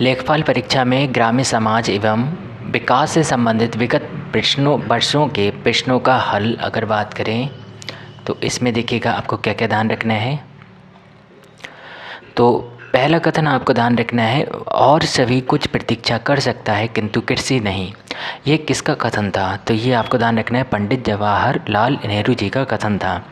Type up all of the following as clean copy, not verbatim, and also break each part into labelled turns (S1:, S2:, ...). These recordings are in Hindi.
S1: लेखपाल परीक्षा में ग्राम्य समाज एवं विकास से संबंधित विगत वर्षों के प्रश्नों का हल अगर बात करें तो इसमें देखिएगा आपको क्या क्या ध्यान रखना है। तो पहला कथन आपको ध्यान रखना है, और सभी कुछ प्रतीक्षा कर सकता है किंतु कृषि नहीं। ये किसका कथन था? तो ये आपको ध्यान रखना है, पंडित जवाहरलाल नेहरू जी का कथन था।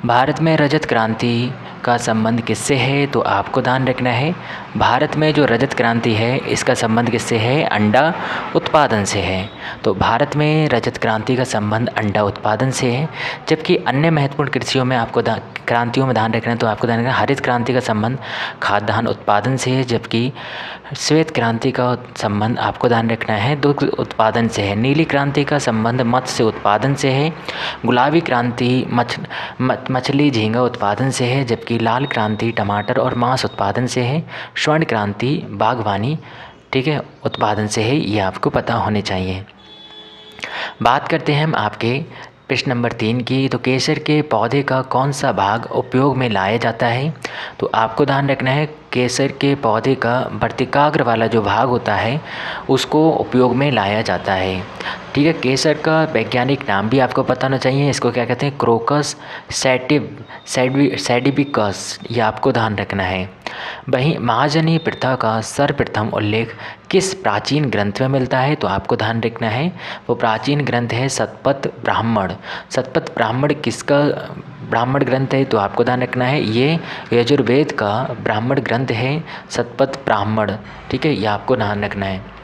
S1: भारत में रजत क्रांति का संबंध किससे है? तो आपको ध्यान रखना है, भारत में जो रजत क्रांति है इसका संबंध किससे है? अंडा उत्पादन से है। तो भारत में रजत क्रांति का संबंध अंडा उत्पादन से है। जबकि अन्य महत्वपूर्ण कृषियों में आपको क्रांतियों में ध्यान रखना है, तो आपको ध्यान रखना है हरित क्रांति का संबंध खाद्यान्न उत्पादन से है, जबकि श्वेत क्रांति का संबंध आपको ध्यान रखना है दुग्ध उत्पादन से है। नीली क्रांति का संबंध मत्स्य उत्पादन से है। गुलाबी क्रांति मछली झींगा उत्पादन से है, जबकि लाल क्रांति टमाटर और मांस उत्पादन से है। स्वर्ण क्रांति बागवानी उत्पादन से है। ये आपको पता होने चाहिए। बात करते हैं हम आपके प्रश्न नंबर 3 की। तो केसर के पौधे का कौन सा भाग उपयोग में लाया जाता है? तो आपको ध्यान रखना है, केसर के पौधे का वर्तिकाग्र वाला जो भाग होता है उसको उपयोग में लाया जाता है। केसर का वैज्ञानिक नाम भी आपको पता होना चाहिए। इसको क्या कहते हैं? क्रोकस सैटिविकस। ये आपको ध्यान रखना है। वहीं महाजनी प्रथा का सर्वप्रथम उल्लेख किस प्राचीन ग्रंथ में मिलता है? तो आपको ध्यान रखना है, वो प्राचीन ग्रंथ है शतपथ ब्राह्मण। शतपथ ब्राह्मण किसका ब्राह्मण ग्रंथ है? तो आपको ध्यान रखना है, ये यजुर्वेद का ब्राह्मण ग्रंथ है शतपथ ब्राह्मण। ये आपको ध्यान रखना है।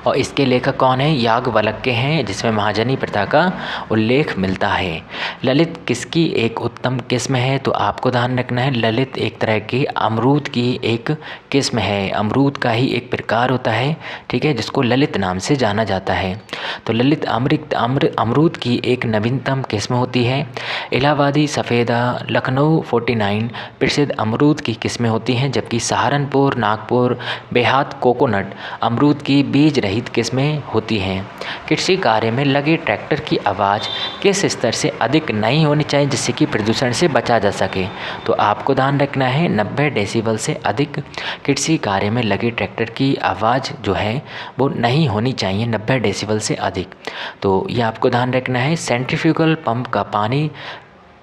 S1: और इसके लेखक कौन है? याज्ञवल्क्य हैं, जिसमें महाजनी प्रथा का उल्लेख मिलता है। ललित किसकी एक उत्तम किस्म है? तो आपको ध्यान रखना है, ललित एक तरह की अमरूद की एक किस्म है। अमरूद का ही एक प्रकार होता है, जिसको ललित नाम से जाना जाता है। तो ललित अमरूद की एक नवीनतम किस्म होती है। इलाहाबादी सफ़ेदा, लखनऊ 49 प्रसिद्ध अमरूद की किस्में होती हैं, जबकि सहारनपुर, नागपुर, बेहात कोकोनट अमरूद की बीज रहित किस्में होती हैं। कृषि कार्य में लगे ट्रैक्टर की आवाज़ किस स्तर से अधिक नहीं होनी चाहिए जिससे कि प्रदूषण से बचा जा सके? तो आपको ध्यान रखना है, 90 डेसिबल से अधिक कृषि कार्य में लगे ट्रैक्टर की आवाज़ जो है वो नहीं होनी चाहिए, 90 डेसिबल से अधिक। तो ये आपको ध्यान रखना है। सेंट्रीफ्यूगल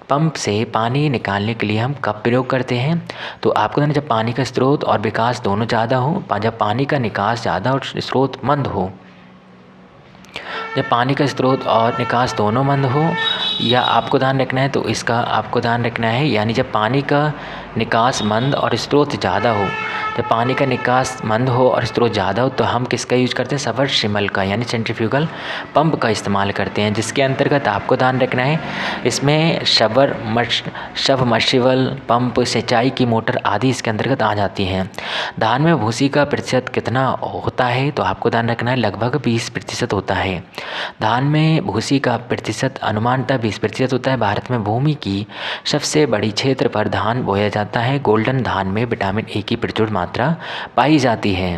S1: पंप से पानी निकालने के लिए हम कब प्रयोग करते हैं? तो आपको जब पानी का स्रोत और विकास दोनों ज़्यादा हो, जब पानी का निकास ज़्यादा और स्रोत मंद हो, जब पानी का स्रोत और निकास दोनों मंद हो, या आपको ध्यान रखना है तो इसका आपको ध्यान रखना है, यानी जब पानी का निकास मंद और स्रोत ज़्यादा हो, जब पानी का निकास मंद हो और स्रोत ज़्यादा हो तो हम किसका यूज करते हैं? सबमर्सिबल का, यानी सेंट्रीफ्यूगल पंप का इस्तेमाल करते हैं, जिसके अंतर्गत आपको ध्यान रखना है इसमें सबमर्सिबल पंप, सिंचाई की मोटर आदि इसके अंतर्गत आ जाती हैं। धान में भूसी का प्रतिशत कितना होता है? तो आपको ध्यान रखना है, लगभग 20% होता है। धान में भूसी का प्रतिशत अनुमानतः 20% होता है। भारत में भूमि की सबसे बड़ी क्षेत्र पर धान बोया जाता है। गोल्डन धान में विटामिन ए की प्रचुर मात्रा पाई जाती है।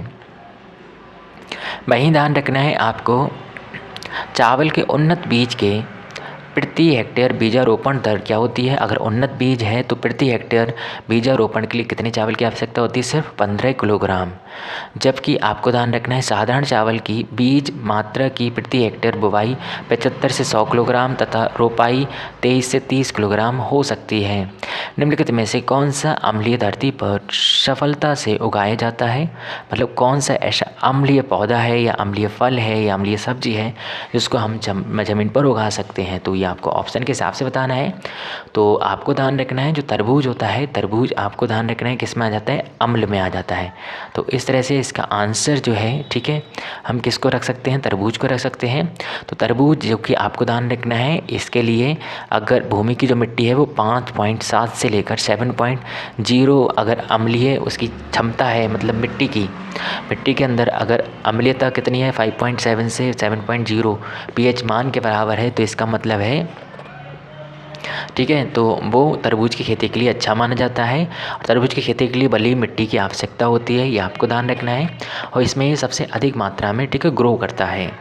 S1: वहीं ध्यान रखना है आपको, चावल के उन्नत बीज के प्रति हेक्टेयर बीजारोपण दर क्या होती है? अगर उन्नत बीज है तो प्रति हेक्टेयर बीजारोपण के लिए कितने चावल की आवश्यकता होती है? सिर्फ 15 किलोग्राम। जबकि आपको ध्यान रखना है, साधारण चावल की बीज मात्रा की प्रति हेक्टेयर बुवाई 75 से 100 किलोग्राम तथा रोपाई 23 से 30 किलोग्राम हो सकती है। निम्नलिखित में से कौन सा अम्लीय धरती पर सफलता से उगाया जाता है? मतलब कौन सा ऐसा अम्लीय पौधा है या अम्लीय फल है या अम्लीय सब्जी है जिसको हम ज़मीन पर उगा सकते हैं? तो ये आपको ऑप्शन के हिसाब से बताना है। तो आपको ध्यान रखना है, जो तरबूज होता है, तरबूज आपको ध्यान रखना है किस में आ जाता है? अम्ल में आ जाता है। तो इस तरह से इसका आंसर जो है, हम किसको रख सकते हैं? तरबूज को रख सकते हैं। तो तरबूज जो कि आपको ध्यान रखना है, इसके लिए अगर भूमि की जो मिट्टी है वो 5.7 से लेकर 7.0 अगर अम्लीय उसकी क्षमता है, मतलब मिट्टी के अंदर अगर अम्लीयता कितनी है 5.7 से 7.0 pH मान के बराबर है, तो इसका मतलब है तो वो तरबूज की खेती के लिए अच्छा माना जाता है। और तरबूज की खेती के लिए बलुई मिट्टी की आवश्यकता होती है, ये आपको ध्यान रखना है। और इसमें ये सबसे अधिक मात्रा में ग्रो करता है।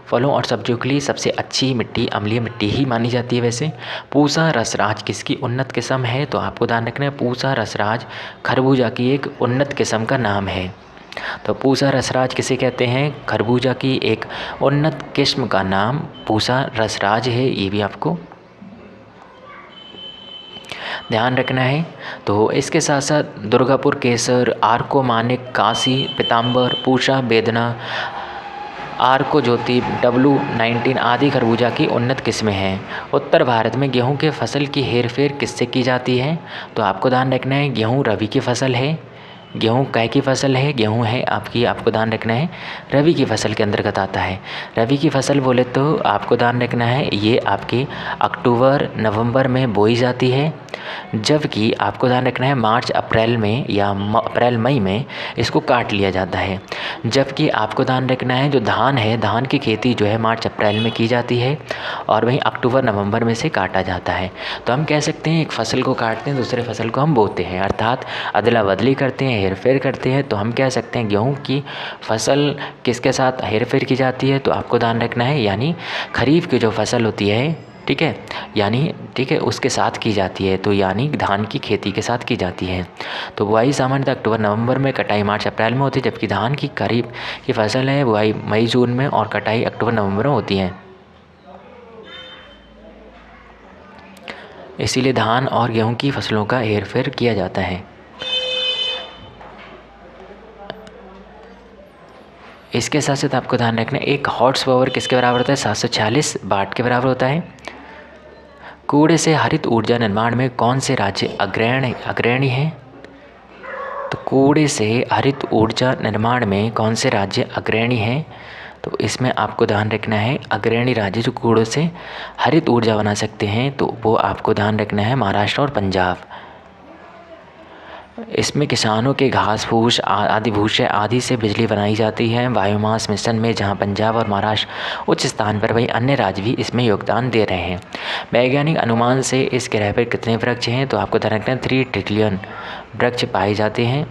S1: फलों और सब्जियों के लिए सबसे अच्छी मिट्टी अम्लीय मिट्टी ही मानी जाती है। वैसे पूसा रसराज किसकी उन्नत किस्म है? तो आपको ध्यान रखना है, पूसा रसराज खरबूजा की एक उन्नत किस्म का नाम है। तो पूसा रसराज किसे कहते हैं? खरबूजा की एक उन्नत किस्म का नाम पूसा रसराज है, ये भी आपको ध्यान रखना है। तो इसके साथ साथ दुर्गापुर केसर, आर्को मानिक, काशी पीताम्बर, पूषा बेदना, आर्को ज्योति, W19 आदि खरबूजा की उन्नत किस्में हैं। उत्तर भारत में गेहूं के फसल की हेरफेर किससे की जाती है? तो आपको ध्यान रखना है, गेहूं रबी की फसल है। गेहूँ कै की फसल है? गेहूँ है आपकी, आपको ध्यान रखना है, रबी की फसल के अंतर्गत आता है। रबी की फसल बोले तो आपको ध्यान रखना है, ये आपकी अक्टूबर नवंबर में बोई जाती है, जबकि आपको ध्यान रखना है मार्च अप्रैल में या अप्रैल मई में इसको काट लिया जाता है। जबकि आपको ध्यान रखना है, जो धान है, धान की खेती जो है मार्च अप्रैल में की जाती है और वहीं अक्टूबर नवंबर में से काटा जाता है। तो हम कह सकते हैं एक फसल को काटते हैं, दूसरे फसल को हम बोते हैं, अर्थात अदला बदली करते हैं, हेरफेर करते हैं। तो हम कह सकते हैं गेहूं की फसल किसके साथ हेरफेर की जाती है? तो आपको ध्यान रखना है, यानी खरीफ की जो फसल होती है, ठीक है, यानी ठीक है, उसके साथ की जाती है। तो यानी धान की खेती के साथ की जाती है। तो बुआई सामान्यतः अक्टूबर नवंबर में, कटाई मार्च अप्रैल में होती है, जबकि धान की खरीफ की फसल है बुआई मई जून में और कटाई अक्टूबर नवंबर में होती है। इसीलिए धान और गेहूं की फसलों का हेरफेर किया जाता है। इसके साथ साथ आपको ध्यान रखना है, एक हॉर्स पावर किसके बराबर होता है? 746 वाट के बराबर होता है। कूड़े से हरित ऊर्जा निर्माण में कौन से राज्य अग्रणी हैं? तो कूड़े से हरित ऊर्जा निर्माण में कौन से राज्य अग्रणी हैं? तो इसमें आपको ध्यान रखना है, अग्रणी राज्य जो कूड़ों से हरित ऊर्जा बना सकते हैं, तो वो आपको ध्यान रखना है महाराष्ट्र और पंजाब। इसमें किसानों के घास फूस आदि भूसे आदि से बिजली बनाई जाती है। बायोमास मिशन में जहां पंजाब और महाराष्ट्र उच्च स्थान पर, वहीं अन्य राज्य भी इसमें योगदान दे रहे हैं। वैज्ञानिक अनुमान से इस ग्रह पर कितने वृक्ष हैं? तो आपको ध्यान रखना है 3 ट्रिलियन वृक्ष पाए जाते हैं।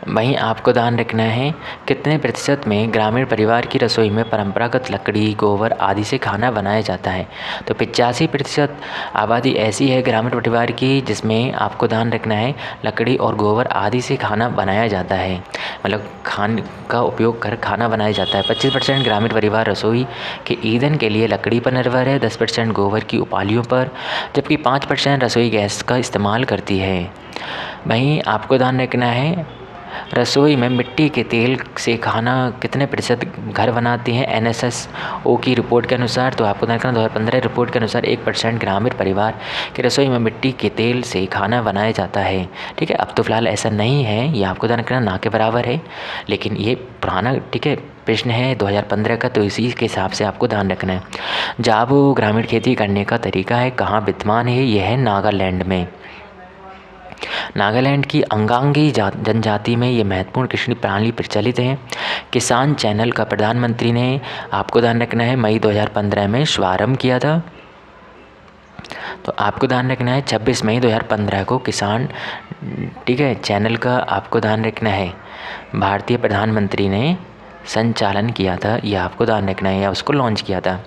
S1: वहीं आपको ध्यान रखना है कितने प्रतिशत में ग्रामीण परिवार की रसोई में परंपरागत लकड़ी, गोबर आदि से खाना बनाया जाता है? तो 85% आबादी ऐसी है ग्रामीण परिवार की जिसमें आपको ध्यान रखना है लकड़ी और गोबर आदि से खाना बनाया जाता है, मतलब खाने का उपयोग कर खाना बनाया जाता है। 25% ग्रामीण परिवार रसोई के ईंधन के लिए लकड़ी पर निर्भर है, 10% गोबर की उपालियों पर, जबकि 5% रसोई गैस का इस्तेमाल करती है। वहीं आपको ध्यान रखना है रसोई में मिट्टी के तेल से खाना कितने प्रतिशत घर बनाते हैं? NSSO की रिपोर्ट के अनुसार, तो आपको ध्यान रखना 2015 रिपोर्ट के अनुसार 1% ग्रामीण परिवार की रसोई में मिट्टी के तेल से खाना बनाया जाता है। ठीक है, अब तो फिलहाल ऐसा नहीं है, ये आपको ध्यान रखना ना के बराबर है, लेकिन ये पुराना ठीक है प्रश्न है 2015 का, तो इसी के हिसाब से आपको ध्यान रखना है। जाबू ग्रामीण खेती करने का तरीका है, कहाँ विद्यमान है? यह है नागालैंड में। नागालैंड की अंगांगी जनजाति में ये महत्वपूर्ण कृषि प्रणाली प्रचलित है। किसान चैनल का प्रधानमंत्री ने, आपको ध्यान रखना है, मई 2015 में शुभारंभ किया था। तो आपको ध्यान रखना है 26 मई 2015 को किसान ठीक है चैनल का आपको ध्यान रखना है भारतीय प्रधानमंत्री ने संचालन किया था, यह आपको ध्यान रखना है, या उसको लॉन्च किया था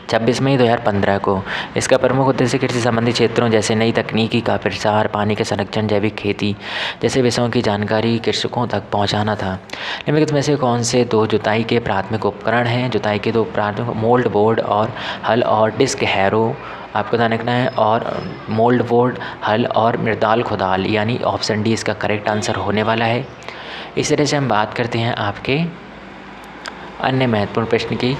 S1: 26 मई 2015 को। इसका प्रमुख उद्देश्य कृषि संबंधी क्षेत्रों जैसे नई तकनीकी का प्रसार, पानी के संरक्षण, जैविक खेती जैसे विषयों की जानकारी कृषकों तक पहुंचाना था। निम्नलिखित में से कौन से 2 जुताई के प्राथमिक उपकरण हैं? जुताई के 2 प्राथमिक मोल्ड बोर्ड और हल और डिस्क हैरो, आपको ध्यान रखना है, और मोल्ड बोर्ड, हल और मृदाल खुदाल, यानी ऑप्शन डी इसका करेक्ट आंसर होने वाला है। इस तरह से हम बात करते हैं आपके अन्य महत्वपूर्ण प्रश्न की।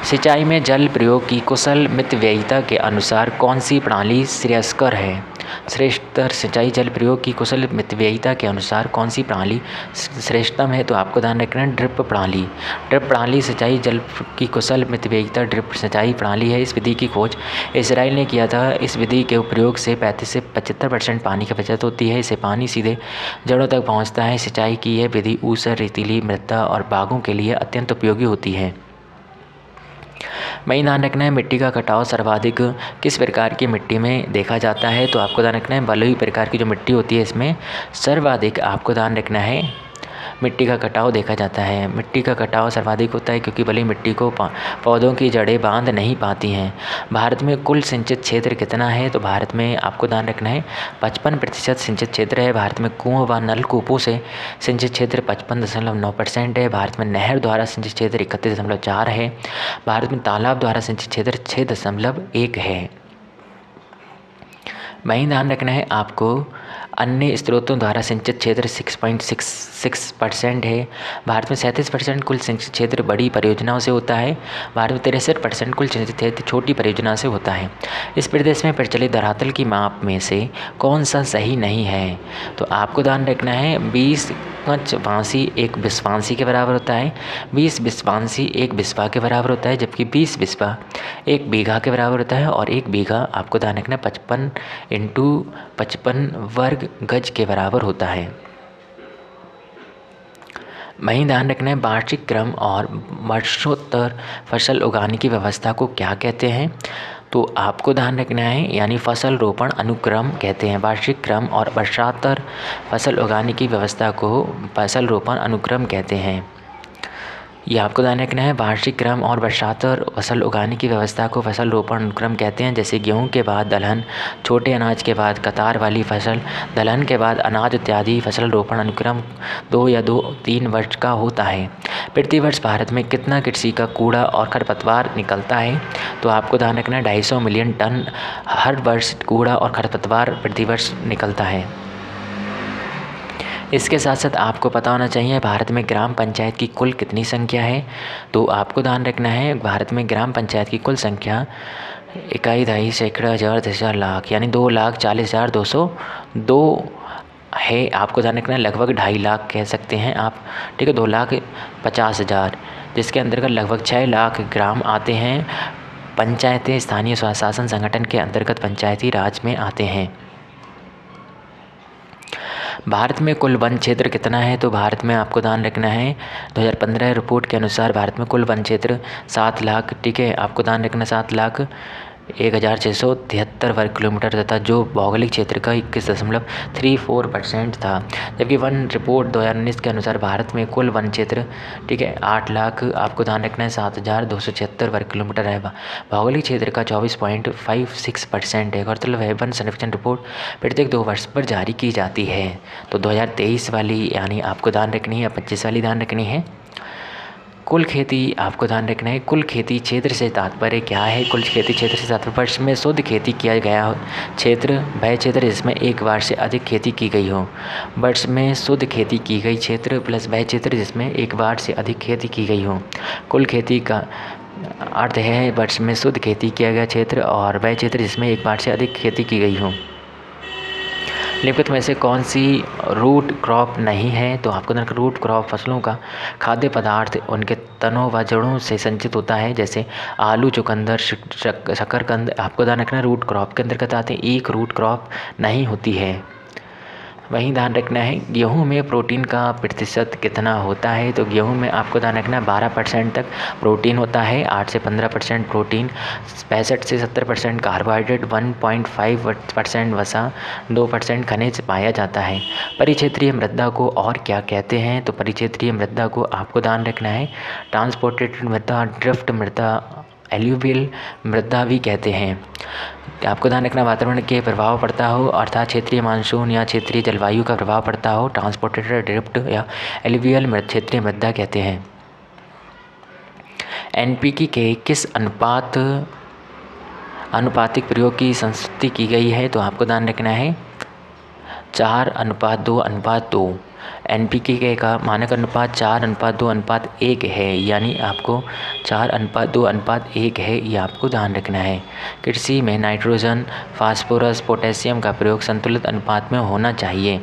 S1: सिंचाई में जल प्रयोग की कुशल मितव्ययिता के अनुसार कौन सी प्रणाली श्रेयस्कर है? श्रेष्ठतर सिंचाई जल प्रयोग की कुशल मितव्ययिता के अनुसार कौन सी प्रणाली श्रेष्ठतम है? तो आपको ध्यान रखना है ड्रिप प्रणाली। ड्रिप प्रणाली सिंचाई जल की कुशल मितव्ययिता ड्रिप सिंचाई प्रणाली है। इस विधि की खोज इसराइल ने किया था। इस विधि के उपयोग से 35 से 75% पानी की बचत होती है। इससे पानी सीधे जड़ों तक पहुँचता है। सिंचाई की यह विधि ऊसर, रेतीली मृदा और बागों के लिए अत्यंत उपयोगी होती है। वहीं ध्यान रखना है मिट्टी का कटाव सर्वाधिक किस प्रकार की मिट्टी में देखा जाता है? तो आपको ध्यान रखना है बलुई प्रकार की जो मिट्टी होती है इसमें सर्वाधिक आपको ध्यान रखना है मिट्टी का कटाव देखा जाता है। मिट्टी का कटाव सर्वाधिक होता है क्योंकि भले मिट्टी को पौधों की जड़ें बांध नहीं पाती हैं। भारत में कुल सिंचित क्षेत्र कितना है? तो भारत में आपको ध्यान रखना है 55% सिंचित क्षेत्र है। भारत में कुओं व नलकूपों से सिंचित क्षेत्र 55.9% है। भारत में नहर द्वारा सिंचित क्षेत्र 31.4 है। भारत में तालाब द्वारा सिंचित क्षेत्र 6.1 है। वहीं ध्यान रखना है आपको अन्य स्रोतों द्वारा सिंचित क्षेत्र 6.66% है। भारत में 37% कुल सिंचित क्षेत्र बड़ी परियोजनाओं से होता है। भारत में 63% कुल सिंचित क्षेत्र छोटी परियोजना से होता है। इस प्रदेश में प्रचलित धरातल की माप में से कौन सा सही नहीं है? तो आपको ध्यान रखना है 20 पंचवांशी एक बिस्वांशी के बराबर होता है। 20 बिस्वांशी एक बिस्वा के बराबर होता है, जबकि 20 बिस्वा एक बीघा के बराबर होता है। और एक बीघा आपको ध्यान रखना 55 × 55 वर्ग गज के बराबर होता है। वहीं ध्यान रखना है वार्षिक क्रम और वर्षोत्तर फसल उगाने की व्यवस्था को क्या कहते हैं? तो आपको ध्यान रखना है यानी फसल रोपण अनुक्रम कहते हैं। वार्षिक क्रम और वर्षोत्तर फसल उगाने की व्यवस्था को फसल रोपण अनुक्रम कहते हैं। ये आपको ध्यान रखना है वार्षिक क्रम और वर्षोत्तर फसल उगाने की व्यवस्था को फसल रोपण अनुक्रम कहते हैं। जैसे गेहूं के बाद दलहन, छोटे अनाज के बाद कतार वाली फसल, दलहन के बाद अनाज इत्यादि फसल रोपण अनुक्रम 2 या 3 वर्ष का होता है। प्रति वर्ष भारत में कितना कृषि का कूड़ा और खरपतवार निकलता है? तो आपको ध्यान रखना है 250 मिलियन टन हर वर्ष कूड़ा और खरपतवार प्रति वर्ष निकलता है। इसके साथ साथ आपको पता होना चाहिए भारत में ग्राम पंचायत की कुल कितनी संख्या है? तो आपको ध्यान रखना है भारत में ग्राम पंचायत की कुल संख्या इकाई, दहाई, सैकड़ा, हज़ार, 10,000, लाख यानी 2,40,202 है। आपको ध्यान रखना है लगभग 2.5 लाख कह सकते हैं आप, ठीक है, 2,50,000, जिसके अंतर्गत लगभग 6 लाख ग्राम आते हैं। पंचायतें स्थानीय स्वशासन संगठन के अंतर्गत पंचायती राज में आते हैं। भारत में कुल वन क्षेत्र कितना है? तो भारत में आपको ध्यान रखना है 2015 रिपोर्ट के अनुसार भारत में कुल वन क्षेत्र 7 लाख, ठीक है, आपको ध्यान रखना 7,01,673 वर्ग किलोमीटर तथा जो भौगोलिक क्षेत्र का 21.34% था। जबकि वन रिपोर्ट 2019 के अनुसार भारत में कुल वन क्षेत्र, ठीक है, 8 लाख, आपको ध्यान रखना है 7,276 वर्ग किलोमीटर है। भौगोलिक क्षेत्र का 24.56% है। गौरतलब है वन सर्वेक्षण रिपोर्ट प्रत्येक 2 वर्ष पर जारी की जाती है। तो 2023 वाली यानी आपको ध्यान रखनी है, 25 वाली ध्यान रखनी है। कुल खेती आपको ध्यान रखना है कुल खेती क्षेत्र से तात्पर्य क्या है? कुल खेती क्षेत्र से तात्पर्य वर्ष में शुद्ध खेती किया गया क्षेत्र, वह क्षेत्र जिसमें एक बार से अधिक खेती की गई हो। वर्ष में शुद्ध खेती की गई क्षेत्र प्लस वह क्षेत्र जिसमें एक बार से अधिक खेती की गई हो। कुल खेती का अर्थ है वर्ष में शुद्ध खेती किया गया क्षेत्र और वह क्षेत्र जिसमें एक बार से अधिक खेती की गई हो। निम्नलिखित में से कौन सी रूट क्रॉप नहीं है? तो आपको रूट क्रॉप फसलों का खाद्य पदार्थ उनके तनों व जड़ों से संचित होता है। जैसे आलू, चुकंदर, शकरकंद आपको ध्यान रखना रूट क्रॉप के अंतर्गत आते हैं। एक रूट क्रॉप नहीं होती है। वहीं ध्यान रखना है गेहूं में प्रोटीन का प्रतिशत कितना होता है? तो गेहूं में आपको ध्यान रखना 12% तक प्रोटीन होता है। 8 से 15% प्रोटीन, 65 से 70% कार्बोहाइड्रेट, 1.5% वसा, 2% खनिज पाया जाता है। परिक्षेत्रीय मृदा को और क्या कहते हैं? तो परिक्षेत्रीय मृदा को आपको ध्यान रखना है ट्रांसपोर्टेड मृदा, ड्रिफ्ट मृदा, एल्यूवियल मृदा भी कहते हैं। आपको ध्यान रखना वातावरण के प्रभाव पड़ता हो अर्थात क्षेत्रीय मानसून या क्षेत्रीय जलवायु का प्रभाव पड़ता हो, ट्रांसपोर्टेड, ड्रिफ्ट या एल्यूवियल क्षेत्रीय मृदा कहते हैं। एनपीके के किस अनुपातिक प्रयोग की संस्तुति की गई है? तो आपको ध्यान रखना है 4:2:2। एनपीके का मानक अनुपात 4:2:1 है, यानी आपको 4:2:1 है, ये आपको ध्यान रखना है। कृषि में नाइट्रोजन, फास्फोरस, पोटेशियम का प्रयोग संतुलित अनुपात में होना चाहिए।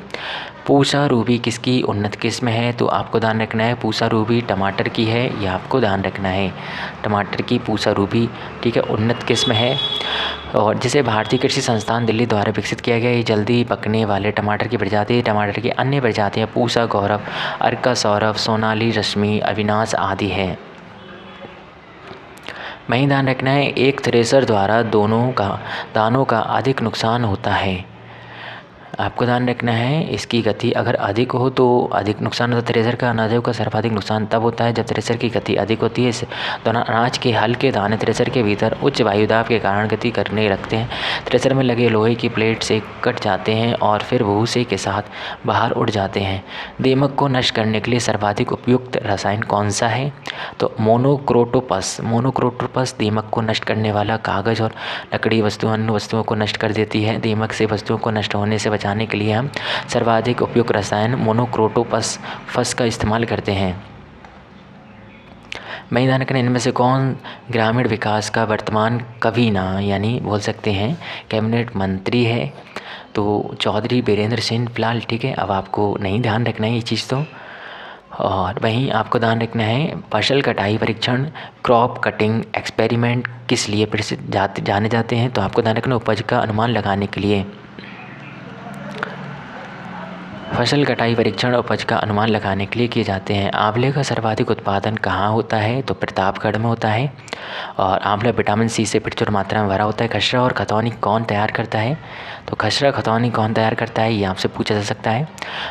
S1: पूसा रूबी किसकी उन्नत किस्म है? तो आपको ध्यान रखना है पूसा रूबी टमाटर की है, ये आपको ध्यान रखना है टमाटर की पूसा रूबी, ठीक है, उन्नत किस्म है। और जिसे भारतीय कृषि संस्थान दिल्ली द्वारा विकसित किया गया। ये जल्दी पकने वाले टमाटर की प्रजाति, टमाटर की अन्य प्रजातियाँ पूसा गौरव, अर्का सौरभ, सोनाली रश्मि, अविनाश आदि है। वहीं ध्यान रखना है एक थ्रेसर द्वारा दानों का अधिक नुकसान होता है। आपको ध्यान रखना है इसकी गति अगर अधिक हो तो अधिक नुकसान होता है थ्रेसर का। अनाजों का सर्वाधिक नुकसान तब होता है जब थ्रेसर की गति अधिक होती है। इस दौरान अनाज के हल्के दाने थ्रेसर के भीतर उच्च वायुदाब के कारण गति करने लगते हैं। थ्रेसर में लगे लोहे की प्लेट से कट जाते हैं और फिर भूसे के साथ बाहर उड़ जाते हैं। दीमक को नष्ट करने के लिए सर्वाधिक उपयुक्त रसायन कौन सा है? तो मोनोक्रोटोपस। मोनोक्रोटोपस दीमक को नष्ट करने वाला कागज़ और लकड़ी अन्य वस्तुओं को नष्ट कर देती है। दीमक से वस्तुओं को नष्ट होने से बचाने के लिए हम सर्वाधिक उपयुक्त रसायन मोनोक्रोटोपस का इस्तेमाल करते हैं। मैदान का इनमें से कौन ग्रामीण विकास का वर्तमान कबीना यानी बोल सकते हैं कैबिनेट मंत्री है? तो चौधरी बीरेंद्र सिंह फिलहाल। ठीक है, अब आपको नहीं ध्यान रखना है ये चीज़ तो। और वहीं आपको ध्यान रखना है फसल कटाई परीक्षण क्रॉप कटिंग एक्सपेरिमेंट किस लिए जाने जाते हैं? तो आपको ध्यान रखना उपज का अनुमान लगाने के लिए। फसल कटाई परीक्षण उपज का अनुमान लगाने के लिए किए जाते हैं। आंवले का सर्वाधिक उत्पादन कहाँ होता है? तो प्रतापगढ़ में होता है। और आंवला विटामिन सी से प्रचुर मात्रा में भरा होता है। खसरा और खतौनी कौन तैयार करता है? तो खसरा खतौनी कौन तैयार करता है ये आपसे पूछा जा सकता है।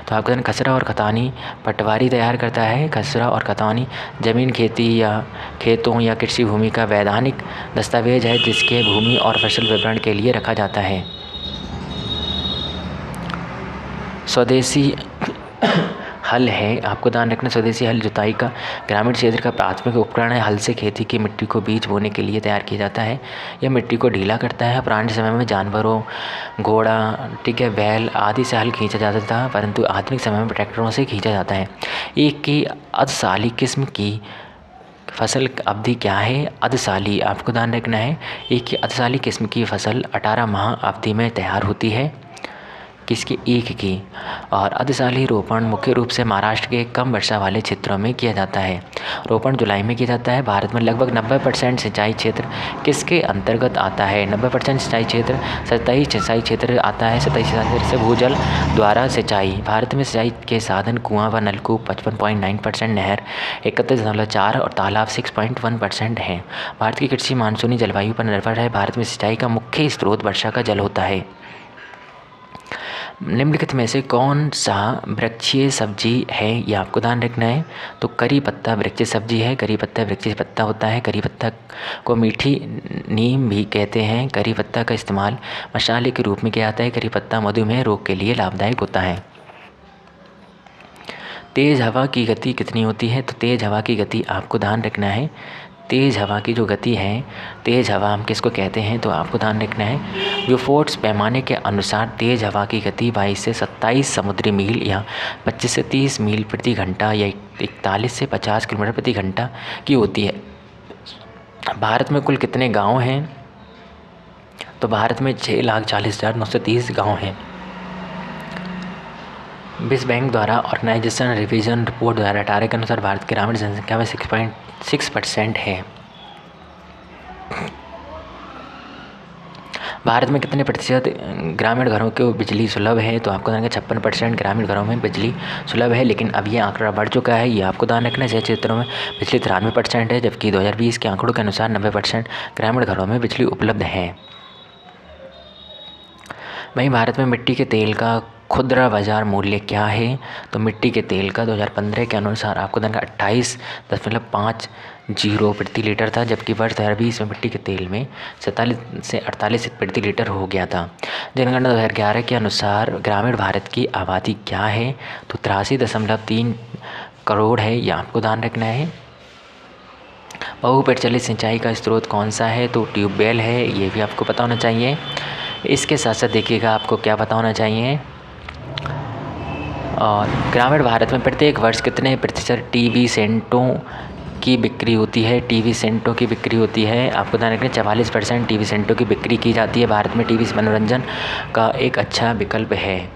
S1: तो आपका खसरा और खतौनी पटवारी तैयार करता है। खसरा और खतौनी जमीन खेती या खेतों या कृषि भूमि का वैधानिक दस्तावेज है जिसके भूमि और फसल विवरण के लिए रखा जाता है। स्वदेशी हल है, आपको ध्यान रखना स्वदेशी हल जुताई का ग्रामीण क्षेत्र का प्राथमिक उपकरण है। हल से खेती की मिट्टी को बीज बोने के लिए तैयार किया जाता है। यह मिट्टी को ढीला करता है। पुराने समय में जानवरों घोड़ा ठीक है बैल आदि से हल खींचा जाता था परंतु आधुनिक समय में ट्रैक्टरों से खींचा जाता है। एक की अधसाली किस्म की फसल अवधि क्या है? अधसाली, आपको ध्यान रखना है एक की अधसाली किस्म की फसल 18 माह अवधि में तैयार होती है। किसकी? एक की। और अधसाली रोपण मुख्य रूप से महाराष्ट्र के कम वर्षा वाले क्षेत्रों में किया जाता है। रोपण जुलाई में किया जाता है। भारत में लगभग 90% सिंचाई क्षेत्र किसके अंतर्गत आता है? 90% सिंचाई क्षेत्र सतही सिंचाई क्षेत्र आता है। सतही सिंचाई क्षेत्र से भूजल द्वारा सिंचाई। भारत में सिंचाई के साधन कुआं व नलकूप 55.9%, नहर 31.4% और तालाब 6.1% हैं। भारत की कृषि मानसूनी जलवायु पर निर्भर है। भारत में सिंचाई का मुख्य स्रोत वर्षा का जल होता है। निम्नलिखित में से कौन सा वृक्षीय सब्जी है? ये आपको ध्यान रखना है। तो करी पत्ता वृक्षीय सब्जी है। करी पत्ता वृक्षीय पत्ता होता है। करी पत्ता को मीठी नीम भी कहते हैं। करी पत्ता का इस्तेमाल मसाले के रूप में किया जाता है। करी पत्ता मधुमेह रोग के लिए लाभदायक होता है। तेज़ हवा की गति कितनी होती है? तो तेज़ हवा की गति आपको ध्यान रखना है। तेज़ हवा की जो गति है, तेज़ हवा हम किसको कहते हैं? तो आपको ध्यान रखना है व्यूफोर्ट्स पैमाने के अनुसार तेज़ हवा की गति 22 से 27 समुद्री मील या 25 से 30 मील प्रति घंटा या 41 से 50 किलोमीटर प्रति घंटा की होती है। भारत में कुल कितने गांव हैं? तो भारत में 6,40,930 गांव हैं। विश्व बैंक द्वारा ऑर्गेनाइजेशन रिवीजन रिपोर्ट 2018 के अनुसार भारत की ग्रामीण जनसंख्या में 6.6% है। भारत में कितने प्रतिशत ग्रामीण घरों को बिजली सुलभ है? तो आपको ध्यान रखना 56% ग्रामीण घरों में बिजली सुलभ है। लेकिन अब ये आंकड़ा बढ़ चुका है, ये आपको ध्यान रखना है। शहरी क्षेत्रों में बिजली 93% है जबकि 2020 के आंकड़ों के अनुसार 90% ग्रामीण घरों में बिजली उपलब्ध है। वहीं भारत में मिट्टी के तेल का खुदरा बाजार मूल्य क्या है? तो मिट्टी के तेल का 2015 के अनुसार आपको ध्यान 28.50 प्रति लीटर था जबकि वर्ष 2020 में मिट्टी के तेल में 47 से 48 प्रति लीटर हो गया था। जनगणना 2011 के अनुसार ग्रामीण भारत की आबादी क्या है? तो 83.3 करोड़ है, यह आपको ध्यान रखना है। बहुप्रचलित सिंचाई का स्रोत कौन सा है? तो ट्यूबवेल है, ये भी आपको पता होना चाहिए। इसके साथ साथ देखिएगा आपको क्या पता होना चाहिए। और ग्रामीण भारत में प्रत्येक वर्ष कितने प्रतिशत टीवी सेंटों की बिक्री होती है? टीवी सेंटों की बिक्री होती है आपको ध्यान रखना 44% टीवी सेंटों की बिक्री की जाती है। भारत में टीवी मनोरंजन का एक अच्छा विकल्प है।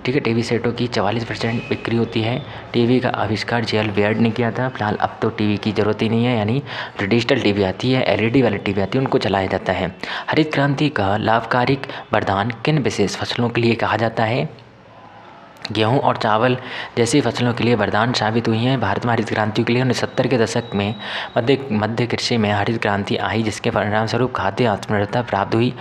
S1: ठीक है, टीवी सेटों की 44% बिक्री होती है। टीवी का आविष्कार जे.एल. बेयर्ड ने किया था। फिलहाल अब तो टीवी की ज़रूरत ही नहीं है, यानी जो डिजिटल टीवी आती है, एलईडी वाली टीवी आती है, उनको चलाया जाता है। हरित क्रांति का लाभकारी वरदान किन विशेष फसलों के लिए कहा जाता है? गेहूं और चावल जैसी फसलों के लिए वरदान साबित हुई हैं। भारत में हरित क्रांति के लिए 1970 के दशक में मध्य कृषि में हरित क्रांति आई, जिसके परिणामस्वरूप खाद्य आत्मनिर्भरता प्राप्त हुई।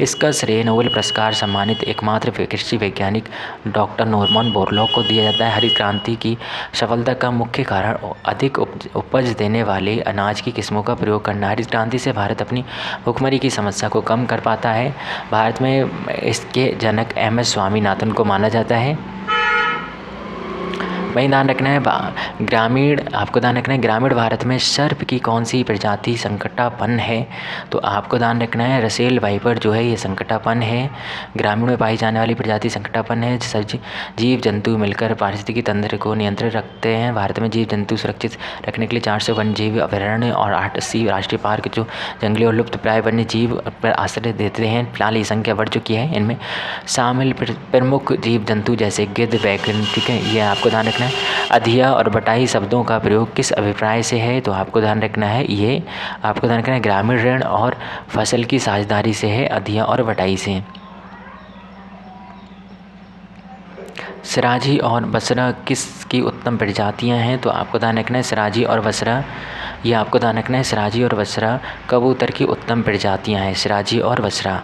S1: इसका श्रेय नोबेल पुरस्कार सम्मानित एकमात्र कृषि वैज्ञानिक डॉक्टर नॉर्मन बोरलॉग को दिया जाता है। हरित क्रांति की सफलता का मुख्य कारण अधिक उपज देने वाले अनाज की किस्मों का प्रयोग करना। हरित क्रांति से भारत अपनी भुखमरी की समस्या को कम कर पाता है। भारत में इसके जनक MS स्वामीनाथन को माना जाता है। वहीं ध्यान रखना है आपको ध्यान रखना है ग्रामीण भारत में सर्प की कौन सी प्रजाति संकटापन्न है। तो आपको ध्यान रखना है रसेल वाइपर जो है ये संकटापन्न है। ग्रामीण में पाई जाने वाली प्रजाति संकटापन्न है। जीव जंतु मिलकर पारिस्थितिकी तंत्र को नियंत्रित रखते हैं। भारत में जीव जंतु सुरक्षित रखने के लिए 400 वन्य जीव अभयारण्य और 80 राष्ट्रीय पार्क जो जंगली और लुप्त प्राय वन्य जीव पर आश्रय देते हैं। फिलहाल ये संख्या बढ़ चुकी है। इनमें शामिल प्रमुख जीव जंतु जैसे गिद्ध, बैगन, ठीक है, ये आपको ध्यान रखना है। अधिया और बटाई शब्दों का प्रयोग किस अभिप्राय से है। तो आपको ध्यान रखना है ये आपको ध्यान रखना है ग्रामीण ऋण और फसल की साझेदारी से है, अधिया और बटाई से। सिराजी और बसरा किसकी उत्तम प्रजातियां हैं। तो आपको ध्यान रखना है सिराजी और बसरा, ये आपको ध्यान रखना है सिराजी और बसरा कबूतर की उत्तम प्रजातियां हैं, सिराजी और बसरा।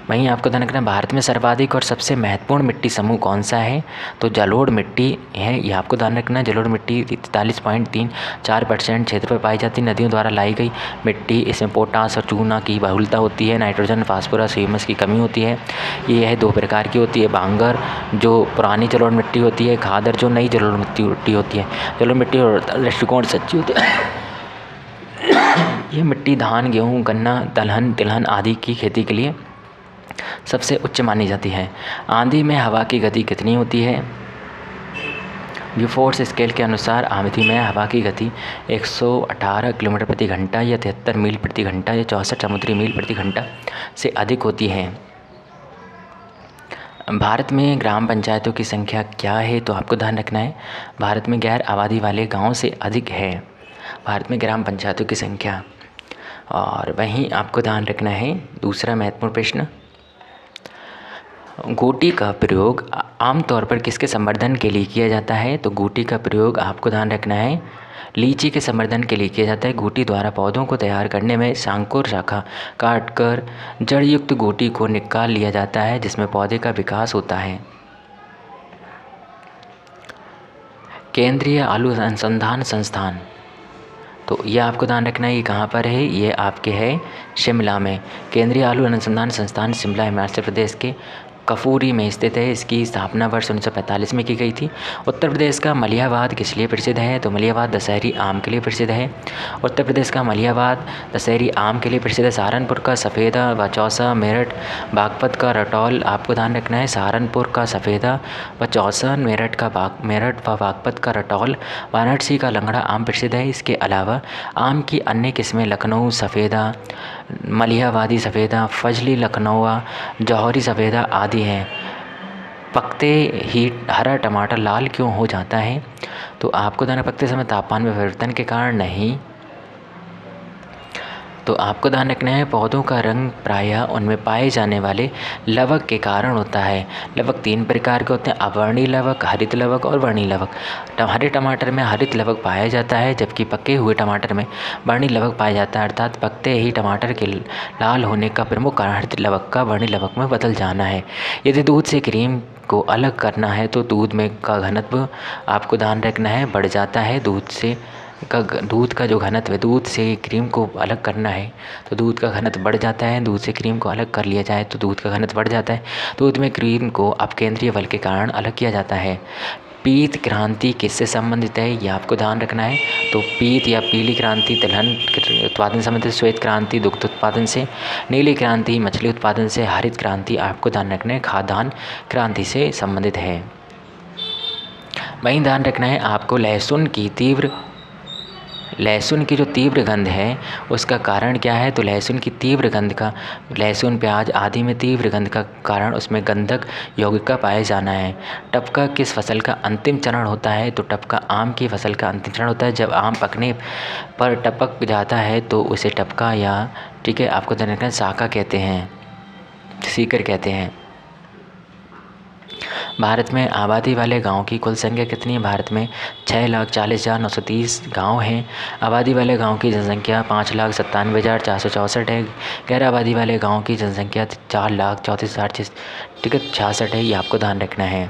S1: वहीं आपको ध्यान रखना है भारत में सर्वाधिक और सबसे महत्वपूर्ण मिट्टी समूह कौन सा है। तो जलोढ़ मिट्टी है, ये आपको ध्यान रखना है। जलोढ़ मिट्टी 43.34% क्षेत्र पर पाई जाती नदियों द्वारा लाई गई मिट्टी। इसमें पोटास और चूना की बहुलता होती है, नाइट्रोजन, फास्फोरस, ह्यूमस की कमी होती है। ये है 2 प्रकार की होती है, बांगर जो पुरानी जलोढ़ मिट्टी होती है, खादर जो नई जलोढ़ मिट्टी होती है। जलोढ़ मिट्टी और दृष्टिकोण सच्ची होती है। ये मिट्टी धान, गेहूँ, गन्ना, तिलहन आदि की खेती के लिए सबसे उच्च मानी जाती है। आंधी में हवा की गति कितनी होती है। ब्यूफोर्स स्केल के अनुसार आंधी में हवा की गति 118 किलोमीटर प्रति घंटा या 73 मील प्रति घंटा या 64 समुद्री मील प्रति घंटा से अधिक होती है। भारत में ग्राम पंचायतों की संख्या क्या है। तो आपको ध्यान रखना है भारत में गैर आबादी वाले गाँव से अधिक है भारत में ग्राम पंचायतों की संख्या। और वहीं आपको ध्यान रखना है दूसरा महत्वपूर्ण प्रश्न, गोटी का प्रयोग आमतौर पर किसके संवर्धन के लिए किया जाता है। तो गोटी का प्रयोग आपको ध्यान रखना है लीची के संवर्धन के लिए किया जाता है। गोटी द्वारा पौधों को तैयार करने में शांकुर शाखा काटकर जड़युक्त गोटी को निकाल लिया जाता है, जिसमें पौधे का विकास होता है। केंद्रीय आलू अनुसंधान संस्थान, तो ये आपको ध्यान रखना है ये कहाँ पर है, ये आपके है शिमला में। केंद्रीय आलू अनुसंधान संस्थान शिमला हिमाचल प्रदेश के कफूरी में स्थित है। इसकी स्थापना वर्ष 1945 में की गई थी। उत्तर प्रदेश का मलिहाबाद किस लिए प्रसिद्ध है। तो मलिहाबाद दशहरी आम के लिए प्रसिद्ध है। उत्तर प्रदेश का मलिहाबाद दशहरी आम के लिए प्रसिद्ध है। सहारनपुर का सफ़ेदा व चौसा, मेरठ बागपत का रटौल, आपको ध्यान रखना है सहारनपुर का सफ़ेदा व चौसा, मेरठ व बागपत का रटौल, वाराणसी का लंगड़ा आम प्रसिद्ध है। इसके अलावा आम की अन्य किस्में लखनऊ सफ़ेदा, मलिहाबादी सफ़ेदा, फजली लखनऊआ, जौहरी सफ़ेदा आदि हैं। पकते ही हरा टमाटर लाल क्यों हो जाता है। तो आपको ध्यान पकते समय तापमान में परिवर्तन के कारण नहीं। तो आपको ध्यान रखना है पौधों का रंग प्रायः उनमें पाए जाने वाले लवक के कारण होता है। लवक 3 प्रकार के होते हैं, अवर्णीय लवक, हरित लवक और वर्णीय लवक। हरे टमाटर में हरित लवक पाया जाता है, जबकि पके हुए टमाटर में वर्णीय लवक पाया जाता है। अर्थात पकते ही टमाटर के लाल होने का प्रमुख कारण हरित लवक का वर्णीय लवक में बदल जाना है। यदि दूध से क्रीम को अलग करना है तो दूध में का घनत्व आपको ध्यान रखना है बढ़ जाता है। दूध का जो घनत्व है, दूध से क्रीम को अलग करना है तो दूध का घनत्व बढ़ जाता है। दूध से क्रीम को अलग कर लिया जाए तो दूध का घनत्व बढ़ जाता है। दूध में क्रीम को अपकेंद्रीय बल के कारण अलग किया जाता है। पीत क्रांति किससे संबंधित है, ये आपको ध्यान रखना है। तो पीत या पीली क्रांति तिलहन उत्पादन से संबंधित, श्वेत क्रांति दुग्ध उत्पादन से, नीली क्रांति मछली उत्पादन से, हरित क्रांति आपको ध्यान रखना है खाद्यान्न क्रांति से संबंधित है। वहीं ध्यान रखना है आपको लहसुन की जो तीव्र गंध है उसका कारण क्या है। तो लहसुन की तीव्र गंध का, लहसुन प्याज आदि में तीव्र गंध का कारण उसमें गंधक यौगिक का पाया जाना है। टपका किस फसल का अंतिम चरण होता है। तो टपका आम की फसल का अंतिम चरण होता है। जब आम पकने पर टपक जाता है तो उसे टपका या ठीक है आपको ध्यान रखना शाखा कहते हैं, सीकर कहते हैं। भारत में आबादी वाले गाँव की कुल संख्या कितनी है? भारत में 6,40,930 गाँव हैं। आबादी वाले गाँव की जनसंख्या 5,97,464 है। गैर आबादी वाले गाँव की जनसंख्या 4,34,66 है। ये आपको ध्यान रखना है।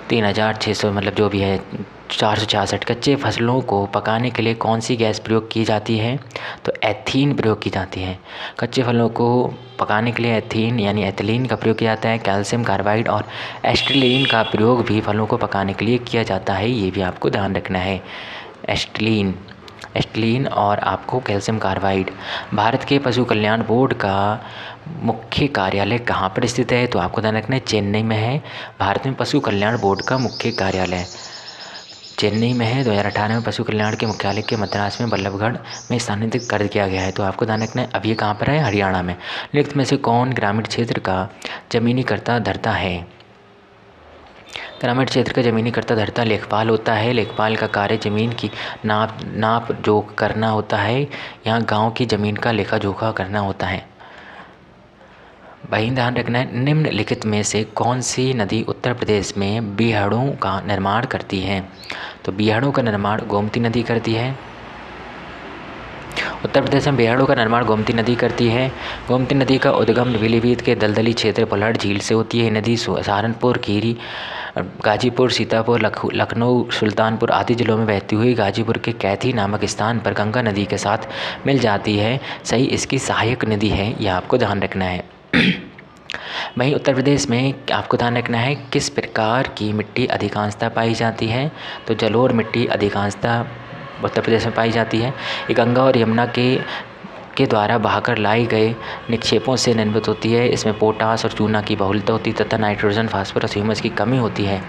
S1: 3,600 मतलब जो भी है 466। कच्चे फसलों को पकाने के लिए कौन सी गैस प्रयोग की जाती है? तो एथीन प्रयोग की जाती है। कच्चे फलों को पकाने के लिए एथीन यानी एथिलीन का प्रयोग किया जाता है। कैल्शियम कार्बाइड और एस्टिलीन का प्रयोग भी फलों को पकाने के लिए किया जाता है। ये भी आपको ध्यान रखना है। एस्टिलीन और आपको कैल्शियम कार्बाइड। भारत के पशु कल्याण बोर्ड का मुख्य कार्यालय कहाँ पर स्थित है? तो आपको ध्यान रखना है चेन्नई में है। भारत में पशु कल्याण बोर्ड का मुख्य कार्यालय चेन्नई में है। 2018 में पशु कल्याण के मुख्यालय के मद्रास में वल्लभगढ़ में स्थानांतरित कर दिया गया है। तो आपको ध्यान रखना है। अब ये कहाँ पर है? हरियाणा में। निम्न में से कौन ग्रामीण क्षेत्र का जमीनी कर्ता धर्ता है? ग्रामीण क्षेत्र का जमीनी कर्ता धर्ता लेखपाल होता है। लेखपाल का कार्य जमीन की नाप जोख करना होता है। यहाँ गांव की ज़मीन का लेखा जोखा करना होता है। वहीं ध्यान रखना है निम्नलिखित में से कौन सी नदी उत्तर प्रदेश में बीहड़ों का निर्माण करती है? तो बीहड़ों का निर्माण गोमती नदी करती है। उत्तर प्रदेश में बीहड़ों का निर्माण गोमती नदी करती है। गोमती नदी का उद्गम पीलीभीत के दलदली क्षेत्र पलहड़ झील से होती है। नदी सहारनपुर, खीरी, गाजीपुर, सीतापुर, लखनऊ, सुल्तानपुर आदि जिलों में बहती हुई गाजीपुर के कैथी नामक स्थान पर गंगा नदी के साथ मिल जाती है। सही इसकी सहायक नदी है। यह आपको ध्यान रखना है। वहीं उत्तर प्रदेश में आपको ध्यान रखना है किस प्रकार की मिट्टी अधिकांशतः पाई जाती है? तो जलोढ़ मिट्टी अधिकांशतः उत्तर प्रदेश में पाई जाती है। ये गंगा और यमुना के द्वारा बहाकर लाई गए निक्षेपों से निर्मित होती है। इसमें पोटास और चूना की बहुलता होती है तथा नाइट्रोजन, फास्फोरस, ह्यूमस की कमी होती है।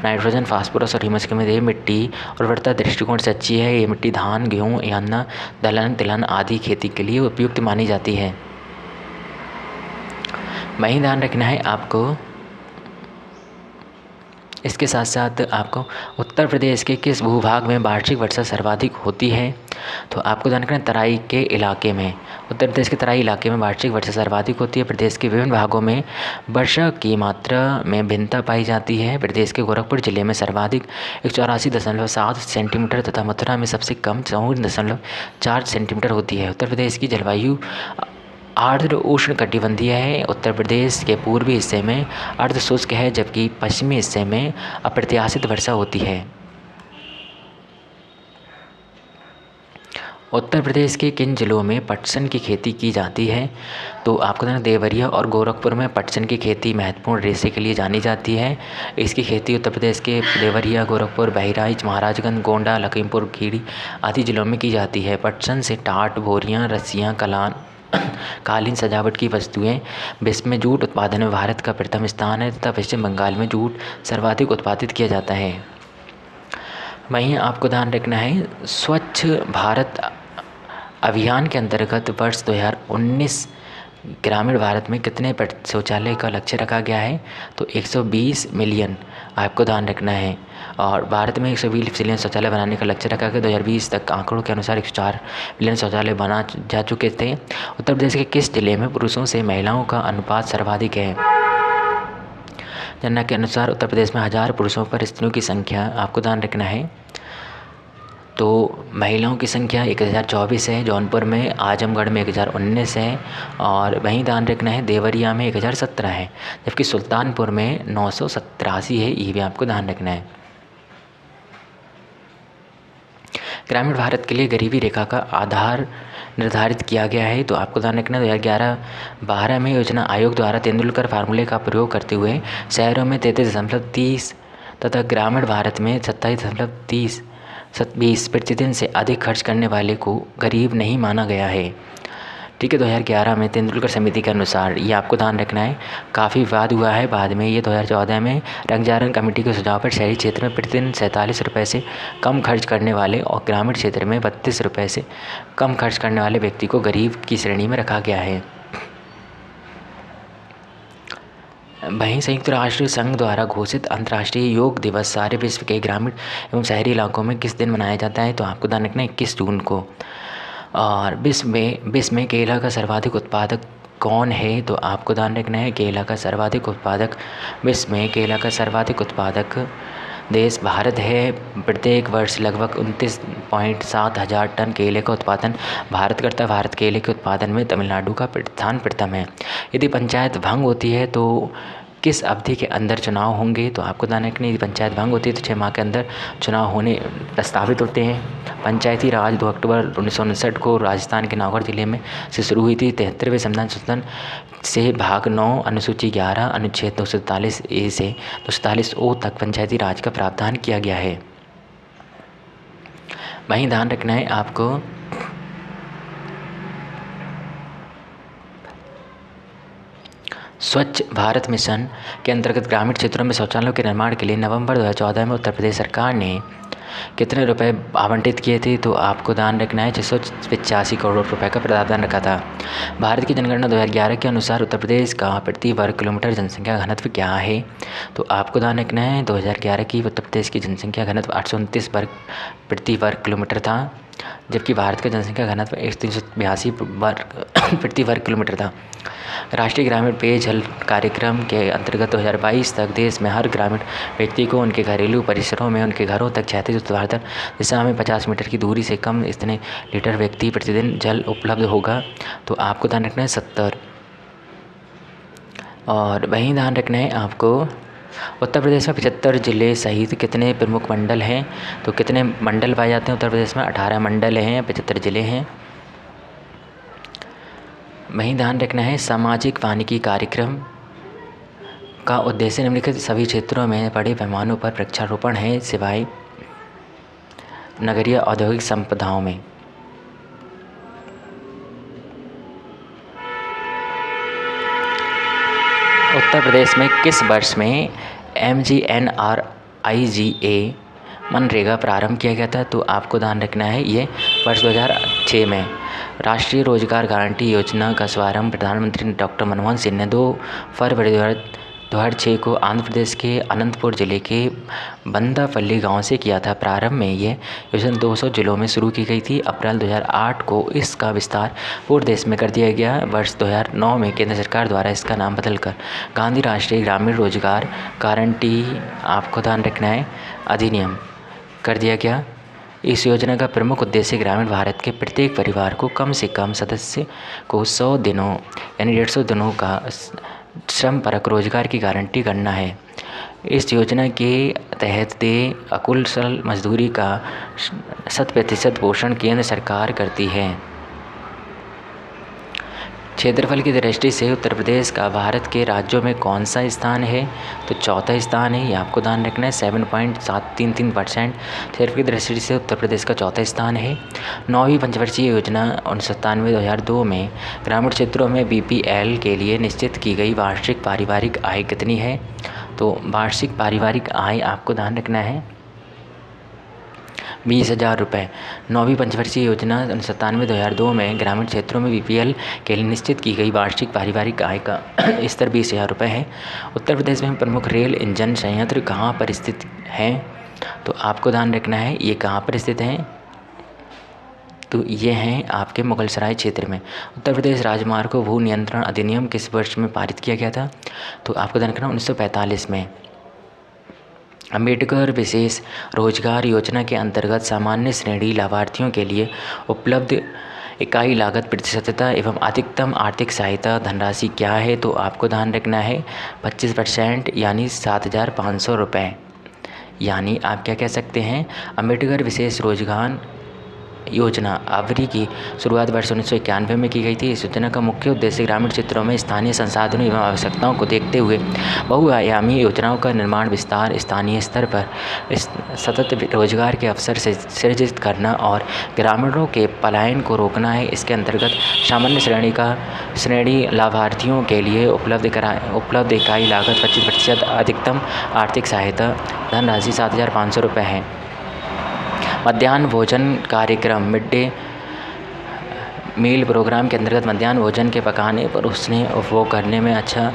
S1: नाइट्रोजन, फास्फोरस और ह्यूमस की कमी ये मिट्टी उर्वरता दृष्टिकोण से अच्छी है। ये मिट्टी धान, गेहूँ, गन्ना, दलहन, तिलहन आदि खेती के लिए उपयुक्त मानी जाती है। वहीं ध्यान रखना है आपको इसके साथ साथ आपको उत्तर प्रदेश के किस भूभाग में वार्षिक वर्षा सर्वाधिक होती है? तो आपको ध्यान रखना है तराई के इलाके में। उत्तर प्रदेश के तराई इलाके में वार्षिक वर्षा सर्वाधिक होती है। प्रदेश के विभिन्न भागों में वर्षा की मात्रा में भिन्नता पाई जाती है। प्रदेश के गोरखपुर जिले में सर्वाधिक 184.7 सेंटीमीटर तथा मथुरा में सबसे कम 14.4 सेंटीमीटर होती है। उत्तर प्रदेश की जलवायु आर्द्र उष्ण कटिबंधीय है। उत्तर प्रदेश के पूर्वी हिस्से में अर्ध शुष्क है जबकि पश्चिमी हिस्से में अप्रत्याशित वर्षा होती है। उत्तर प्रदेश के किन जिलों में पटसन की खेती की जाती है? तो आपको ना देवरिया और गोरखपुर में पटसन की खेती महत्वपूर्ण रेशे के लिए जानी जाती है। इसकी खेती उत्तर प्रदेश के देवरिया, गोरखपुर, बहराइच, महाराजगंज, गोंडा, लखीमपुर खीरी आदि जिलों में की जाती है। पटसन से टाट, बोरियां, रस्सियां, कालीन, सजावट की वस्तुएं। विश्व में जूट उत्पादन में भारत का प्रथम स्थान है तथा पश्चिम बंगाल में जूट सर्वाधिक उत्पादित किया जाता है। वहीं आपको ध्यान रखना है स्वच्छ भारत अभियान के अंतर्गत वर्ष 2019 ग्रामीण भारत में कितने शौचालय का लक्ष्य रखा गया है? तो 120 मिलियन आपको ध्यान रखना है। और भारत में 120 मिलियन शौचालय बनाने का लक्ष्य रखा गया। 2020 तक आंकड़ों के अनुसार 104 मिलियन शौचालय बना जा चुके थे। उत्तर प्रदेश के किस जिले में पुरुषों से महिलाओं का अनुपात सर्वाधिक है? जनगणना के अनुसार उत्तर प्रदेश में 1000 पुरुषों पर स्त्रियों की संख्या आपको ध्यान रखना है। तो महिलाओं की संख्या 1024 है। जौनपुर में, आजमगढ़ में 1019 है और वहीं ध्यान रखना है देवरिया में 1017 है जबकि सुल्तानपुर में 987 है। ये भी आपको ध्यान रखना है। ग्रामीण भारत के लिए गरीबी रेखा का आधार निर्धारित किया गया है। तो आपको ध्यान रखना 2011-12 में योजना आयोग द्वारा तेंदुलकर फार्मूले का प्रयोग करते हुए शहरों में 33.30 तथा ग्रामीण भारत में 27.20 प्रतिदिन से अधिक खर्च करने वाले को गरीब नहीं माना गया है। ठीक है, 2011 में तेंदुलकर समिति के अनुसार ये आपको ध्यान रखना है। काफ़ी विवाद हुआ है बाद में। ये 2014 में रंगजारन कमेटी के सुझाव पर शहरी क्षेत्र में प्रतिदिन 47 रुपये से कम खर्च करने वाले और ग्रामीण क्षेत्र में 32 रुपये से कम खर्च करने वाले व्यक्ति को गरीब की श्रेणी में रखा गया है। वहीं संयुक्त राष्ट्र संघ द्वारा घोषित अंतर्राष्ट्रीय योग दिवस सारे विश्व के ग्रामीण एवं शहरी इलाकों में किस दिन मनाया जाता है? तो आपको ध्यान रखना है 21 जून को। और विश्व में केला का सर्वाधिक उत्पादक कौन है? तो आपको ध्यान रखना है केला का सर्वाधिक उत्पादक, विश्व में केला का सर्वाधिक उत्पादक देश भारत है। प्रत्येक वर्ष लगभग 29.7 हज़ार टन केले का उत्पादन भारत करता है। भारत केले के उत्पादन में तमिलनाडु का स्थान प्रथम है। यदि पंचायत भंग होती है तो किस अवधि के अंदर चुनाव होंगे? तो आपको ध्यान रखना है, यदि पंचायत भंग होती है तो 6 माह के अंदर चुनाव होने प्रस्तावित होते हैं। पंचायती राज 2 अक्टूबर 1959 को राजस्थान के नागौर जिले में से शुरू हुई थी। 73वें संविधान संशोधन से भाग 9 अनुसूची 11 अनुच्छेद 247 ए से 247 ओ तक पंचायती राज का प्रावधान किया गया है। वहीं ध्यान रखना है आपको स्वच्छ भारत मिशन के अंतर्गत ग्रामीण क्षेत्रों में शौचालयों के निर्माण के लिए नवंबर 2014 में उत्तर प्रदेश सरकार ने कितने रुपए आवंटित किए थे? तो आपको ध्यान रखना है 685 करोड़ रुपए का प्रावधान रखा था। भारत की जनगणना 2011 के अनुसार उत्तर प्रदेश का प्रति वर्ग किलोमीटर जनसंख्या घनत्व क्या है? तो आपको ध्यान रखना है 2011 की उत्तर प्रदेश की जनसंख्या घनत्व 829 प्रति वर्ग किलोमीटर था, जबकि भारत का जनसंख्या घनत्व 382 प्रति वर्ग किलोमीटर था। राष्ट्रीय ग्रामीण पेयजल कार्यक्रम के अंतर्गत 2022 तक देश में हर ग्रामीण व्यक्ति को उनके घरेलू परिसरों में उनके घरों तक क्षैतिज ऊर्ध्वाधर दिशा में 50 मीटर की दूरी से कम इतने लीटर व्यक्ति प्रतिदिन जल उपलब्ध होगा। तो आपको ध्यान रखना है 70। और वहीं ध्यान रखना है आपको उत्तर प्रदेश में 75 जिले सहित कितने प्रमुख मंडल हैं? तो कितने मंडल पाए जाते हैं उत्तर प्रदेश में? 18 मंडल हैं, 75 जिले हैं। वहीं ध्यान रखना है सामाजिक वानिकी कार्यक्रम का उद्देश्य निम्नलिखित सभी क्षेत्रों में बड़े पैमानों पर वृक्षारोपण है सिवाय नगरीय औद्योगिक संपदाओं में। उत्तर प्रदेश में किस वर्ष में MGNRIGA मनरेगा प्रारंभ किया गया था? तो आपको ध्यान रखना है ये वर्ष 2006 में। राष्ट्रीय रोजगार गारंटी योजना का शुभारंभ प्रधानमंत्री डॉक्टर मनमोहन सिंह ने 2 फरवरी 2006 को आंध्र प्रदेश के अनंतपुर जिले के बंदापल्ली गांव से किया था। प्रारंभ में ये योजना 200 जिलों में शुरू की गई थी। अप्रैल 2008 को इसका विस्तार पूरे देश में कर दिया गया। वर्ष 2009 में केंद्र सरकार द्वारा इसका नाम बदलकर गांधी राष्ट्रीय ग्रामीण रोजगार गारंटी आपको ध्यान रखना है अधिनियम कर दिया गया। इस योजना का प्रमुख उद्देश्य ग्रामीण भारत के प्रत्येक परिवार को कम से कम सदस्य को 100 दिनों यानी 150 दिनों का श्रम परक रोजगार की गारंटी करना है। इस योजना के तहत देय अकुशल मजदूरी का 100% पोषण केंद्र सरकार करती है। क्षेत्रफल की दृष्टि से उत्तर प्रदेश का भारत के राज्यों में कौन सा स्थान है? तो चौथा स्थान है। ये आपको ध्यान रखना है 7.733%। क्षेत्रफल की दृष्टि से उत्तर प्रदेश का चौथा स्थान है। 9वीं पंचवर्षीय योजना 1997-2002 में ग्रामीण क्षेत्रों में BPL के लिए निश्चित की गई वार्षिक पारिवारिक आय कितनी है? तो वार्षिक पारिवारिक आय आपको ध्यान रखना है 20,000 रुपये। 9वीं पंचवर्षीय योजना 1997-2002 में ग्रामीण क्षेत्रों में BPL के लिए निश्चित की गई वार्षिक पारिवारिक आय का स्तर 20,000 रुपये है। उत्तर प्रदेश में प्रमुख रेल इंजन संयंत्र कहाँ पर स्थित हैं? तो आपको ध्यान रखना है ये कहाँ पर स्थित हैं? तो ये हैं आपके मुगलसराय क्षेत्र में। उत्तर प्रदेश राजमार्ग भू नियंत्रण अधिनियम किस वर्ष में पारित किया गया था? तो आपको ध्यान रखना 1945 में। अम्बेडकर विशेष रोजगार योजना के अंतर्गत सामान्य श्रेणी लाभार्थियों के लिए उपलब्ध इकाई लागत प्रतिशतता एवं अधिकतम आर्थिक सहायता धनराशि क्या है? तो आपको ध्यान रखना है 25% यानी 7,500 रुपये। यानी आप क्या कह सकते हैं अम्बेडकर विशेष रोजगार योजना आवरी की शुरुआत वर्ष 1991 में की गई थी। इस योजना का मुख्य उद्देश्य ग्रामीण क्षेत्रों में स्थानीय संसाधनों एवं आवश्यकताओं को देखते हुए बहुआयामी योजनाओं का निर्माण विस्तार, स्थानीय स्तर पर सतत रोजगार के अवसर से सृजित करना और ग्रामीणों के पलायन को रोकना है। इसके अंतर्गत सामान्य श्रेणी लाभार्थियों के लिए उपलब्ध इकाई लागत 25%, अधिकतम आर्थिक सहायता धनराशि 7,500 रुपये है। मध्याह्न भोजन कार्यक्रम मिड डे मील प्रोग्राम के अंतर्गत मध्याह्न भोजन के पकाने पर उसने उपभोग करने में अच्छा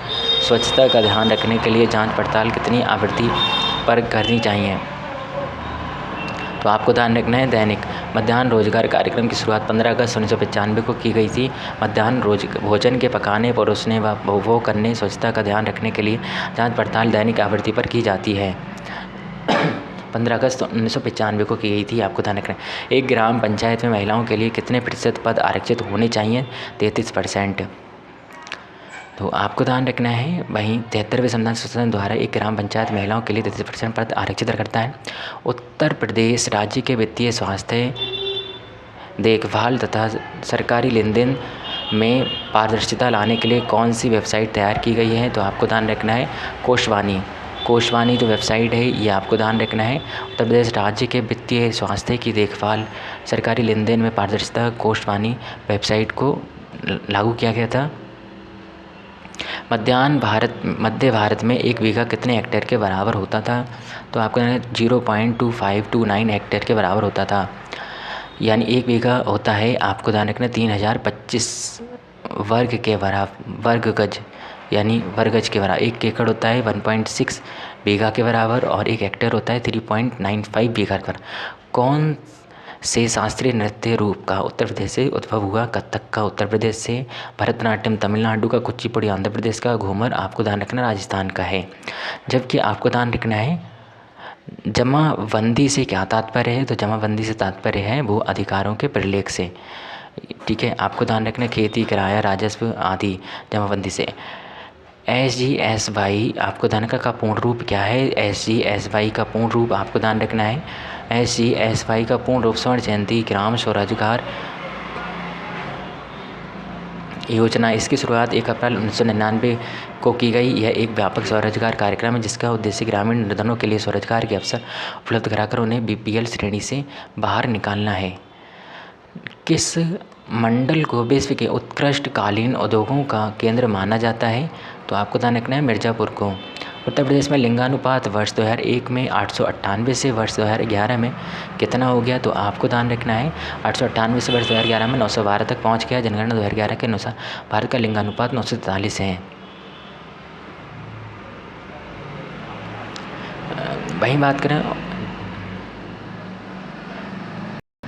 S1: स्वच्छता का ध्यान रखने के लिए जांच पड़ताल कितनी आवृत्ति पर करनी चाहिए? तो आपको ध्यान रखना है दैनिक मध्याह्न रोजगार कार्यक्रम की शुरुआत 15 अगस्त 1995 को की गई थी। मध्याह्न भोजन के पकाने, परोसने व उपभोग करने, स्वच्छता का ध्यान रखने के लिए जांच पड़ताल दैनिक आवृत्ति पर की जाती है। 15 अगस्त 1995 को की गई थी, आपको ध्यान रखना है। एक ग्राम पंचायत में महिलाओं के लिए कितने प्रतिशत पद आरक्षित होने चाहिए? 33%। तो आपको ध्यान रखना है। वहीं 73वें संविधान संशोधन द्वारा एक ग्राम पंचायत महिलाओं के लिए 33% पद आरक्षित करता है। उत्तर प्रदेश राज्य के वित्तीय, स्वास्थ्य देखभाल तथा सरकारी लेन देन में पारदर्शिता लाने के लिए कौन सी वेबसाइट तैयार की गई है? तो आपको ध्यान रखना है कोशवानी जो वेबसाइट है, ये आपको ध्यान रखना है। उत्तर प्रदेश राज्य के वित्तीय, स्वास्थ्य की देखभाल, सरकारी लेन देन में पारदर्शिता कोशवानी वेबसाइट को लागू किया गया था। मध्य भारत में 1 बीघा कितने हेक्टेयर के बराबर होता था? तो आपको 0.2529 हेक्टेयर के बराबर होता था। यानी 1 बीघा होता है, आपको ध्यान रखना, 3025 वर्ग गज, यानी वर्ग गज के बराबर। 1 एकड़ होता है 1.6 बीघा के बराबर और 1 हेक्टेयर होता है 3.95 बीघा के बराबर। कौन से शास्त्रीय नृत्य रूप का उत्तर प्रदेश से उद्भव हुआ? कथक का उत्तर प्रदेश से, भरतनाट्यम तमिलनाडु का, कुचिपुड़ी आंध्र प्रदेश का, घूमर आपको ध्यान रखना राजस्थान का है। जबकि आपको ध्यान रखना है जमाबंदी से क्या तात्पर्य है? तो जमाबंदी से तात्पर्य है वो अधिकारों के परिलेख से। ठीक है, आपको ध्यान रखना खेती, किराया, राजस्व आदि जमाबंदी से। SGSY आपको ध्यान रखना का पूर्ण रूप क्या है? SGSY का पूर्ण रूप आपको ध्यान रखना है, SGSY का पूर्ण रूप स्वर्ण जयंती ग्राम स्वरोजगार योजना। इसकी शुरुआत 1 अप्रैल 1999 को की गई। यह एक व्यापक स्वरोजगार कार्यक्रम है जिसका उद्देश्य ग्रामीण निर्धनों के लिए स्वरोजगार के अवसर उपलब्ध कराकर उन्हें BPL श्रेणी से बाहर निकालना है। किस मंडल को विश्व के उत्कृष्ट कालीन उद्योगों का केंद्र माना जाता है? तो आपको ध्यान रखना है मिर्ज़ापुर को। उत्तर प्रदेश में लिंगानुपात वर्ष 2001 में 898 से वर्ष 2011 में कितना हो गया? तो आपको ध्यान रखना है 898 से वर्ष 2011 में 912 तक पहुंच गया। जनगणना 2011 के अनुसार भारत का लिंगानुपात 943 है। वहीं बात करें